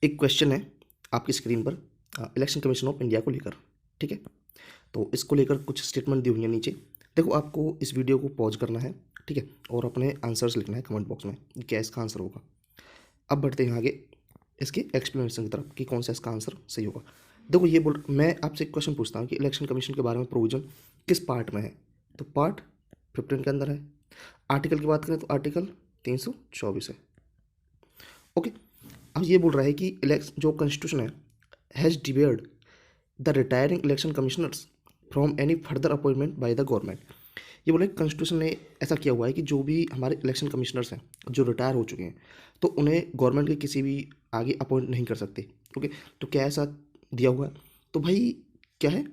एक क्वेश्चन है आपकी स्क्रीन पर इलेक्शन कमीशन ऑफ इंडिया को लेकर, ठीक है। तो इसको लेकर कुछ स्टेटमेंट दी हुई है नीचे। देखो, आपको इस वीडियो को पॉज करना है, ठीक है, और अपने आंसर्स लिखना है कमेंट बॉक्स में कि क्या इसका आंसर होगा। अब बढ़ते हैं आगे इसके एक्सप्लेनेशन की तरफ कि कौन सा इसका आंसर सही होगा। देखो, ये मैं आपसे एक क्वेश्चन पूछता हूँ कि इलेक्शन कमीशन के बारे में प्रोविजन किस पार्ट में है, तो पार्ट 15 के अंदर है। आर्टिकल की बात करें तो आर्टिकल 324 है। ओके, अब ये बोल रहा है कि जो कॉन्स्टिट्यूशन है has debarred the retiring election commissioners from any further appointment by the government. ये बोले कॉन्स्टिट्यूशन ने ऐसा किया हुआ है कि जो भी हमारे इलेक्शन कमिश्नर्स हैं जो रिटायर हो चुके हैं, तो उन्हें गवर्नमेंट के किसी भी आगे अपॉइंट नहीं कर सकते। ओके, तो क्या ऐसा दिया हुआ है? तो भाई क्या है,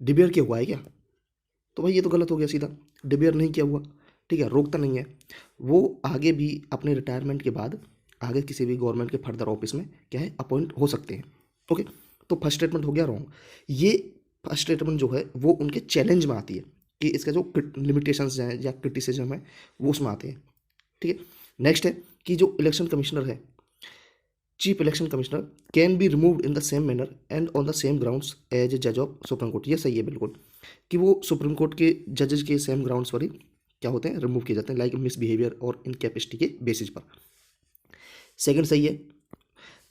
डिबेयर किया हुआ है क्या? तो भाई ये तो गलत हो गया सीधा। डिबेयर नहीं किया हुआ, ठीक है, रोकता नहीं है। वो आगे भी अपने रिटायरमेंट के बाद आगे किसी भी गवर्नमेंट के फर्दर ऑफिस में क्या है अपॉइंट हो सकते हैं। ओके, तो फर्स्ट स्टेटमेंट हो गया रॉन्ग। ये फर्स्ट स्टेटमेंट जो है वो उनके चैलेंज में आती है कि इसका जो लिमिटेशंस हैं या क्रिटिसिज्म है वो उसमें आते हैं, ठीक है। नेक्स्ट है कि जो इलेक्शन कमिश्नर है, chief election commissioner can be removed in the same manner and on the same grounds as a जज ऑफ सुप्रीम कोर्ट। ये सही है बिल्कुल कि वो सुप्रीम कोर्ट के जजेस के सेम ग्राउंड्स पर ही क्या होते हैं, रिमूव किए जाते हैं, लाइक मिसबिहेवियर और इनकैपेसिटी के बेसिस पर। सेकंड सही है।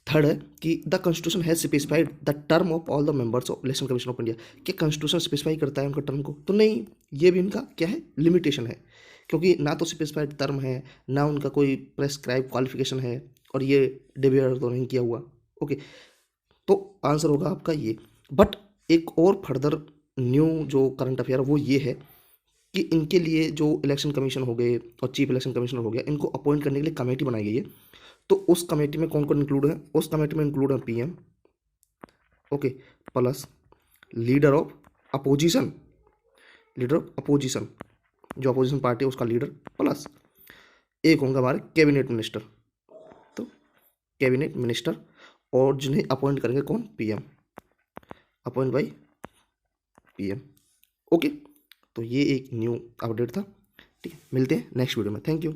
थर्ड है कि the constitution has specified the term of all the members of election commission of India. क्या कॉन्स्टिट्यूशन स्पेसिफाई करता है उनका टर्म को? तो नहीं, ये भी इनका क्या है, लिमिटेशन है, क्योंकि ना तो स्पेसिफाइड टर्म है, ना उनका कोई प्रेस्क्राइब क्वालिफिकेशन है, और ये डिबेयर तो नहीं किया हुआ। ओके, तो आंसर होगा आपका ये। बट एक और फर्दर न्यू जो करंट अफेयर वो ये है कि इनके लिए जो इलेक्शन कमीशन हो गए और चीफ इलेक्शन कमिश्नर हो गया, इनको अपॉइंट करने के लिए कमेटी बनाई गई है। तो उस कमेटी में कौन कौन इंक्लूड है? उस कमेटी में इंक्लूड है PM, okay, plus leader of opposition, leader of opposition, जो अपोजिशन पार्टी है उसका लीडर, प्लस एक होंगे हमारे कैबिनेट मिनिस्टर। तो कैबिनेट मिनिस्टर, और जिन्हें अपॉइंट करेंगे कौन? PM, appoint by PM. Okay, तो ये एक न्यू अपडेट था, ठीक है। मिलते हैं नेक्स्ट वीडियो में, थैंक यू।